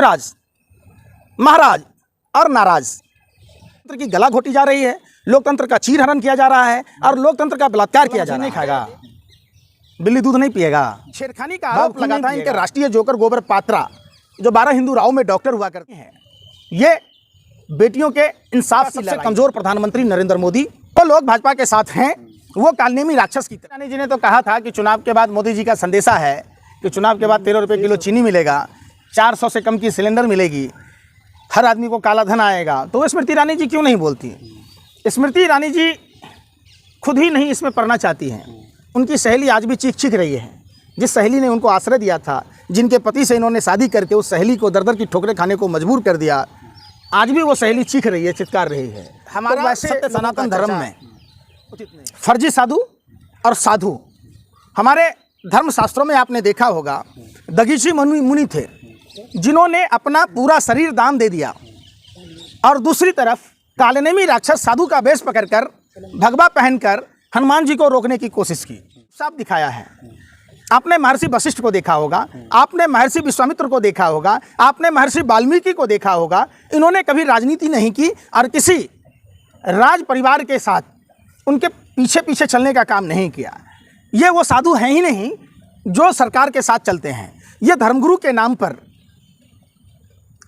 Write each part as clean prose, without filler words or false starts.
शिवराज, महाराज और नाराज लोकतंत्र की गला घोटी जा रही है, लोकतंत्र का चीरहरण किया जा रहा है और लोकतंत्र का बलात्कार किया जा रहा है। नहीं खाएगा, बिल्ली दूध नहीं पिएगा। छेड़खानी का आरोप लगाता है इनके राष्ट्रीय जोकर गोबर पात्रा, जो 12 हिंदू राव में डॉक्टर हुआ करते हैं। ये बेटियों के इंसाफ सबसे कमजोर प्रधानमंत्री नरेंद्र मोदी, तो लोग भाजपा के साथ हैं, वो कालनेमी राक्षस की तरह। जी ने तो कहा था कि चुनाव के बाद मोदी जी का संदेशा है कि चुनाव के बाद 13 रुपये किलो चीनी मिलेगा, 400 से कम की सिलेंडर मिलेगी, हर आदमी को काला धन आएगा। तो स्मृति ईरानी जी क्यों नहीं बोलती? स्मृति ईरानी जी खुद ही नहीं इसमें पढ़ना चाहती हैं। उनकी सहेली आज भी चीख रही है। जिस सहेली ने उनको आश्रय दिया था, जिनके पति से इन्होंने शादी करके उस सहेली को दर दर की ठोकरें खाने को मजबूर कर दिया, आज भी वो सहेली चीख रही है, चित्कार रही है। हमारा वैसे सनातन धर्म में फर्जी साधु और साधु, हमारे धर्मशास्त्रों में आपने देखा होगा, दगीची मुनि थे जिन्होंने अपना पूरा शरीर दान दे दिया, और दूसरी तरफ कालनेमी राक्षस साधु का वेश पकड़कर भगवा पहनकर हनुमान जी को रोकने की कोशिश की। साफ दिखाया है। आपने महर्षि वशिष्ठ को देखा होगा, आपने महर्षि विश्वामित्र को देखा होगा, आपने महर्षि वाल्मीकि को देखा होगा। इन्होंने कभी राजनीति नहीं की और किसी राज परिवार के साथ उनके पीछे पीछे चलने का काम नहीं किया। ये वो साधु हैं ही नहीं जो सरकार के साथ चलते हैं। ये धर्मगुरु के नाम पर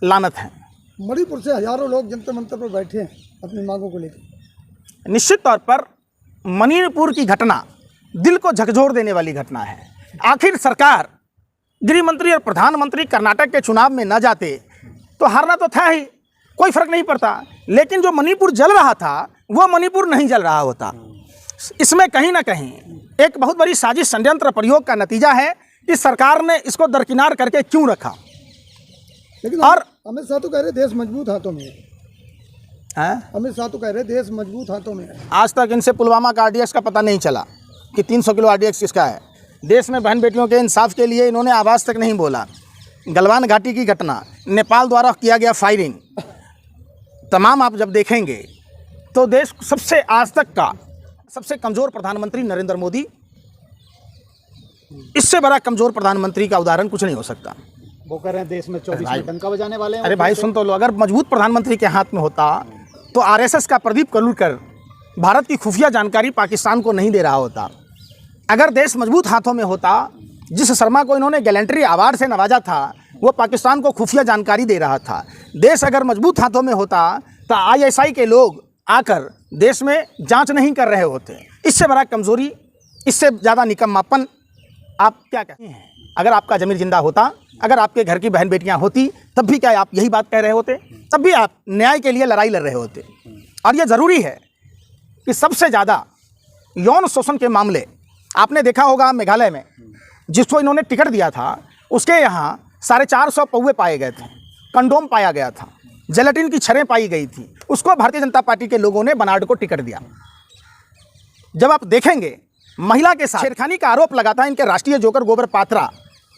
लानत है। मणिपुर से हजारों लोग जंतर मंतर पर बैठे हैं अपनी मांगों को लेकर। निश्चित तौर पर मणिपुर की घटना दिल को झकझोर देने वाली घटना है। आखिर सरकार, गृह मंत्री और प्रधानमंत्री कर्नाटक के चुनाव में न जाते तो हारना तो था ही, कोई फर्क नहीं पड़ता। लेकिन जो मणिपुर जल रहा था वो मणिपुर नहीं जल रहा होता। इसमें कहीं ना कहीं एक बहुत बड़ी साजिश, षड्यंत्र प्रयोग का नतीजा है कि सरकार ने इसको दरकिनार करके क्यों रखा। लेकिन और अमित शाह तो कह रहे देश मजबूत हाथों में है। अमित शाह तो कह रहे देश मजबूत हाथों में है। आज तक इनसे पुलवामा का RDX का पता नहीं चला कि 300 किलो RDX किसका है। देश में बहन बेटियों के इंसाफ के लिए इन्होंने आवाज़ तक नहीं बोला। गलवान घाटी की घटना, नेपाल द्वारा किया गया फायरिंग, तमाम आप जब देखेंगे तो देश सबसे आज तक का सबसे कमज़ोर प्रधानमंत्री नरेंद्र मोदी, इससे बड़ा कमज़ोर प्रधानमंत्री का उदाहरण कुछ नहीं हो सकता। वो कह रहे हैं देश में 24 में डंका बजाने वाले हैं। अरे भाई सुन तो लो, अगर मजबूत प्रधानमंत्री के हाथ में होता तो RSS का प्रदीप कलुरकर भारत की खुफिया जानकारी पाकिस्तान को नहीं दे रहा होता। अगर देश मजबूत हाथों में होता, जिस शर्मा को इन्होंने गैलेंट्री अवार्ड से नवाजा था वो पाकिस्तान को खुफिया जानकारी दे रहा था। देश अगर मजबूत हाथों में होता तो ISI के लोग आकर देश में जांच नहीं कर रहे होते। इससे बड़ा कमज़ोरी, इससे ज़्यादा निकम्मापन आप क्या कहते हैं? अगर आपका ज़मीर जिंदा होता, अगर आपके घर की बहन बेटियां होती, तब भी क्या आप यही बात कह रहे होते? तब भी आप न्याय के लिए लड़ाई लड़ रहे होते। और ये ज़रूरी है कि सबसे ज़्यादा यौन शोषण के मामले आपने देखा होगा मेघालय में, जिसको इन्होंने टिकट दिया था उसके यहाँ 450 पौवे पाए गए थे, कंडोम पाया गया था, जेलेटिन की छड़ें पाई गई थी। उसको भारतीय जनता पार्टी के लोगों ने बनार्ड को टिकट दिया। जब आप देखेंगे महिला के साथ छेड़खानी का आरोप लगाता है इनके राष्ट्रीय जोकर गोबर पात्रा,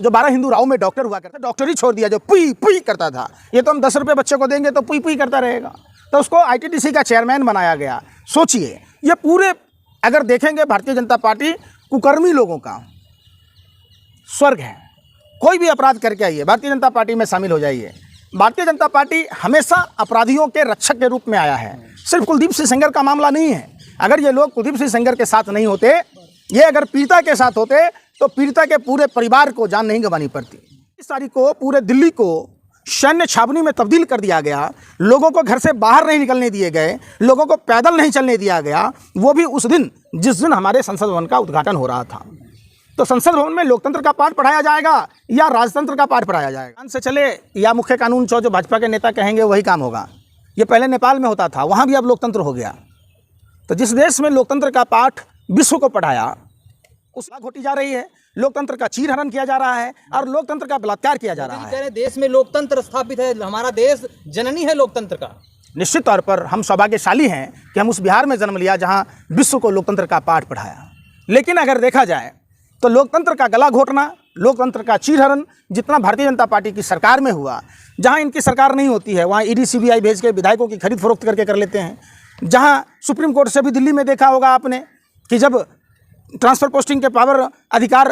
जो 12 हिंदू राव में डॉक्टर हुआ करता, डॉक्टर ही छोड़ दिया, जो पुई पुई करता था। ये तो हम 10 रुपये बच्चे को देंगे तो पुई पुई करता रहेगा, तो उसको ITTC का चेयरमैन बनाया गया। सोचिए, ये पूरे अगर देखेंगे भारतीय जनता पार्टी कुकर्मी लोगों का स्वर्ग है। कोई भी अपराध करके आइए, भारतीय जनता पार्टी में शामिल हो जाइए। भारतीय जनता पार्टी हमेशा अपराधियों के रक्षक के रूप में आया है। सिर्फ कुलदीप सिंह सेंगर का मामला नहीं है। अगर ये लोग कुलदीप सिंह सेंगर के साथ नहीं होते, ये अगर पीड़िता के साथ होते तो पीड़िता के पूरे परिवार को जान नहीं गंवानी पड़ती। इस तारीख को पूरे दिल्ली को सैन्य छावनी में तब्दील कर दिया गया, लोगों को घर से बाहर नहीं निकलने दिए गए, लोगों को पैदल नहीं चलने दिया गया, वो भी उस दिन जिस दिन हमारे संसद भवन का उद्घाटन हो रहा था। तो संसद भवन में लोकतंत्र का पाठ पढ़ाया जाएगा या राजतंत्र का पाठ पढ़ाया जाएगा? कान से चले या मुख्य कानून जो भाजपा के नेता कहेंगे वही काम होगा। ये पहले नेपाल में होता था, वहाँ भी अब लोकतंत्र हो गया। तो जिस देश में लोकतंत्र का पाठ विश्व को पढ़ाया, उस घोटी जा रही है, लोकतंत्र का चीरहरण किया जा रहा है और लोकतंत्र का बलात्कार किया जा रहा है। देश में लोकतंत्र स्थापित है, हमारा देश जननी है लोकतंत्र का। निश्चित तौर पर हम सौभाग्यशाली हैं कि हम उस बिहार में जन्म लिया जहां विश्व को लोकतंत्र का पाठ पढ़ाया। लेकिन अगर देखा जाए तो लोकतंत्र का गला घोटना, लोकतंत्र का चीरहरण जितना भारतीय जनता पार्टी की सरकार में हुआ, जहां इनकी सरकार नहीं होती है वहां ED CBI भेज के विधायकों की खरीद फरोख्त करके कर लेते हैं। जहां सुप्रीम कोर्ट से भी दिल्ली में देखा होगा आपने कि जब ट्रांसफ़र पोस्टिंग के पावर अधिकार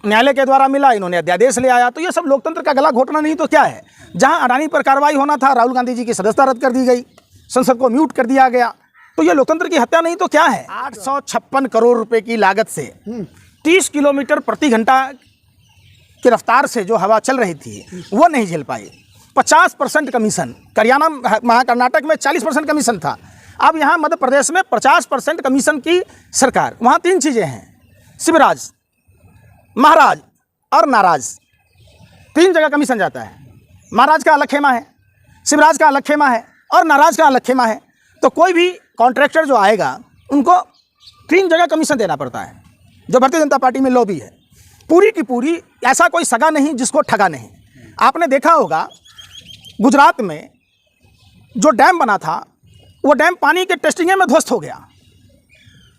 न्यायालय के द्वारा मिला, इन्होंने अध्यादेश ले आया। तो ये सब लोकतंत्र का गला घोटना नहीं तो क्या है। जहां अडानी पर कार्रवाई होना था, राहुल गांधी जी की सदस्यता रद्द कर दी गई, संसद को म्यूट कर दिया गया। तो ये लोकतंत्र की हत्या नहीं तो क्या है। 856 करोड़ रुपए की लागत से 30 किलोमीटर प्रति घंटा की रफ्तार से जो हवा चल रही थी वो नहीं झेल पाई। 50% कमीशन, हरियाणा वहाँ कर्नाटक में 40% कमीशन था, अब यहाँ मध्य प्रदेश में 50% कमीशन की सरकार। वहाँ 3 चीज़ें हैं, शिवराज, महाराज और नाराज, 3 जगह कमीशन जाता है। महाराज का अलग खेमा है, शिवराज का अलग खेमा है और नाराज का अलग खेमा है। तो कोई भी कॉन्ट्रैक्टर जो आएगा उनको 3 जगह कमीशन देना पड़ता है। जो भारतीय जनता पार्टी में लॉबी है पूरी की पूरी, ऐसा कोई सगा नहीं जिसको ठगा नहीं। आपने देखा होगा गुजरात में जो डैम बना था वो डैम पानी के टेस्टिंग में ध्वस्त हो गया।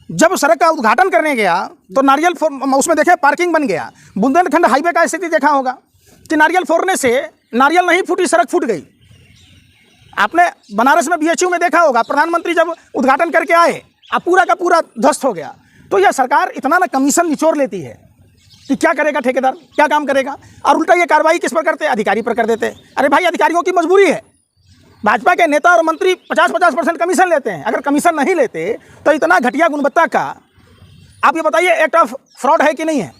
जब सड़क का उद्घाटन करने गया तो नारियल उसमें देखे पार्किंग बन गया। बुंदेलखंड हाईवे का स्थिति देखा होगा कि नारियल फोड़ने से नारियल नहीं फूटी, सड़क फूट गई। आपने बनारस में BHU में देखा होगा, प्रधानमंत्री जब उद्घाटन करके आए अब पूरा का पूरा ध्वस्त हो गया। तो यह सरकार इतना ना कमीशन निचोड़ लेती है कि क्या करेगा ठेकेदार, क्या काम करेगा। और उल्टा ये कार्रवाई किस पर करते, अधिकारी पर कर देते। अरे भाई, अधिकारियों की मजबूरी है। भाजपा के नेता और मंत्री 50-50% कमीशन लेते हैं। अगर कमीशन नहीं लेते तो इतना घटिया गुणवत्ता का, आप ये बताइए, एक्ट ऑफ फ्रॉड है कि नहीं है।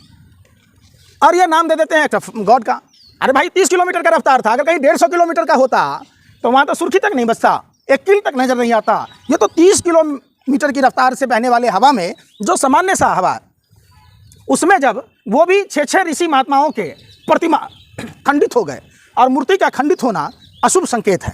और ये नाम दे देते हैं एक्ट ऑफ गॉड का। अरे भाई, 30 किलोमीटर का रफ्तार था, अगर कहीं 150 किलोमीटर का होता तो वहाँ तो सुर्खी तक नहीं बचता, 1 कील तक नजर नहीं आता। ये तो 30 किलोमीटर की रफ्तार से बहने वाले हवा में, जो सामान्य सा हवा, उसमें जब वो भी 6 ऋषि महात्माओं के प्रतिमा खंडित हो गए, और मूर्ति का खंडित होना अशुभ संकेत है।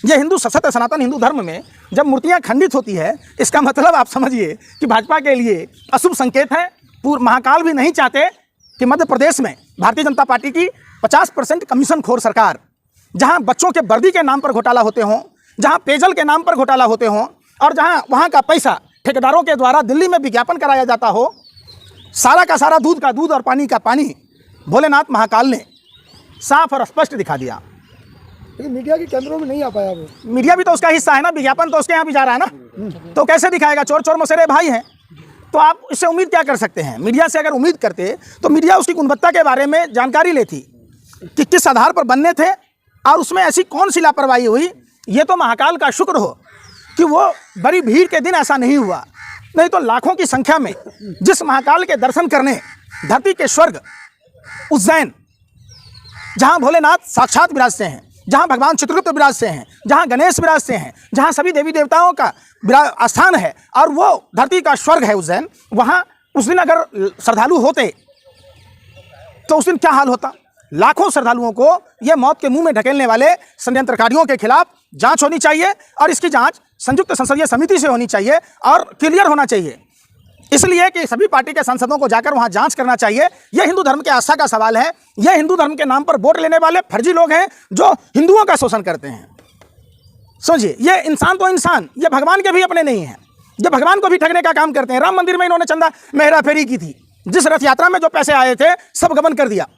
ये हिंदू सशक्त सनातन हिंदू धर्म में जब मूर्तियां खंडित होती है, इसका मतलब आप समझिए कि भाजपा के लिए अशुभ संकेत है। पूर्व महाकाल भी नहीं चाहते कि मध्य प्रदेश में भारतीय जनता पार्टी की 50% कमीशन खोर सरकार, जहां बच्चों के वर्दी के नाम पर घोटाला होते हों, जहां पेयजल के नाम पर घोटाला होते हों, और जहां वहां का पैसा ठेकेदारों के द्वारा दिल्ली में विज्ञापन कराया जाता हो, सारा का सारा दूध का दूध और पानी का पानी भोलेनाथ महाकाल ने साफ और स्पष्ट दिखा दिया। लेकिन मीडिया के केंद्रों में नहीं आ पाया वो। मीडिया भी तो उसका हिस्सा है ना, विज्ञापन तो उसके यहाँ भी जा रहा है ना। तो कैसे दिखाएगा, चोर चोर मसेरे भाई हैं। तो आप इससे उम्मीद क्या कर सकते हैं। मीडिया से अगर उम्मीद करते तो मीडिया उसकी गुणवत्ता के बारे में जानकारी लेती कि किस आधार पर बनने थे और उसमें ऐसी कौन सी लापरवाही हुई। ये तो महाकाल का शुक्र हो कि वो बड़ी भीड़ के दिन ऐसा नहीं हुआ, नहीं तो लाखों की संख्या में जिस महाकाल के दर्शन करने धरती के स्वर्ग उज्जैन, जहाँ भोलेनाथ साक्षात विराजते हैं, जहाँ भगवान चित्रगुप्त विराजते हैं, जहाँ गणेश विराजते हैं, जहाँ सभी देवी देवताओं का स्थान है और वो धरती का स्वर्ग है उज्जैन, वहाँ उस दिन अगर श्रद्धालु होते तो उस दिन क्या हाल होता। लाखों श्रद्धालुओं को ये मौत के मुंह में ढकेलने वाले षड्यंत्रकारियों के खिलाफ जांच होनी चाहिए, और इसकी जांच संयुक्त संसदीय समिति से होनी चाहिए और क्लियर होना चाहिए। इसलिए कि सभी पार्टी के सांसदों को जाकर वहां जांच करना चाहिए। यह हिंदू धर्म के आस्था का सवाल है। यह हिंदू धर्म के नाम पर वोट लेने वाले फर्जी लोग हैं जो हिंदुओं का शोषण करते हैं। समझिए, ये इंसान तो इंसान, ये भगवान के भी अपने नहीं हैं, ये भगवान को भी ठगने का काम करते हैं। राम मंदिर में इन्होंने चंदा मेहरा फेरी की थी, जिस रथ यात्रा में जो पैसे आए थे सब गबन कर दिया।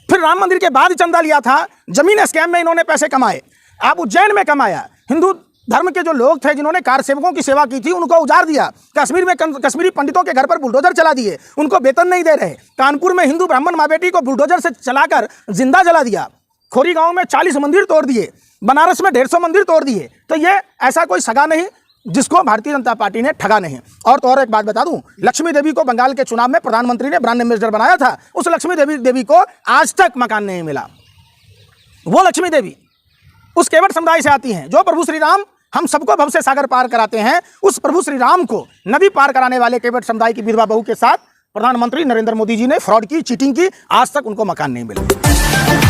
फिर राम मंदिर के बाद चंदा लिया था, जमीन स्कैम में इन्होंने पैसे कमाए। आप उज्जैन में कमाया। हिंदू धर्म के जो लोग थे जिन्होंने कार सेवकों की सेवा की थी उनको उजाड़ दिया। कश्मीर में कश्मीरी पंडितों के घर पर बुलडोजर चला दिए, उनको वेतन नहीं दे रहे। कानपुर में हिंदू ब्राह्मण माँ बेटी को बुलडोजर से चलाकर जिंदा जला दिया। खोरी गांव में 40 मंदिर तोड़ दिए, बनारस में 150 मंदिर तोड़ दिए। तो ये ऐसा कोई सगा नहीं जिसको भारतीय जनता पार्टी ने ठगा नहीं। और तो और एक बात बता दूं, लक्ष्मी देवी को बंगाल के चुनाव में प्रधानमंत्री ने ब्रांड एम्बेसडर बनाया था। उस लक्ष्मी देवी को आज तक मकान नहीं मिला। वो लक्ष्मी देवी उस केवट समुदाय से आती हैं जो प्रभु श्री राम हम सबको भव से सागर पार कराते हैं। उस प्रभु श्री राम को नदी पार कराने वाले केवट समुदाय की विधवा बहू के साथ प्रधानमंत्री नरेंद्र मोदी जी ने फ्रॉड की, चीटिंग की, आज तक उनको मकान नहीं मिला।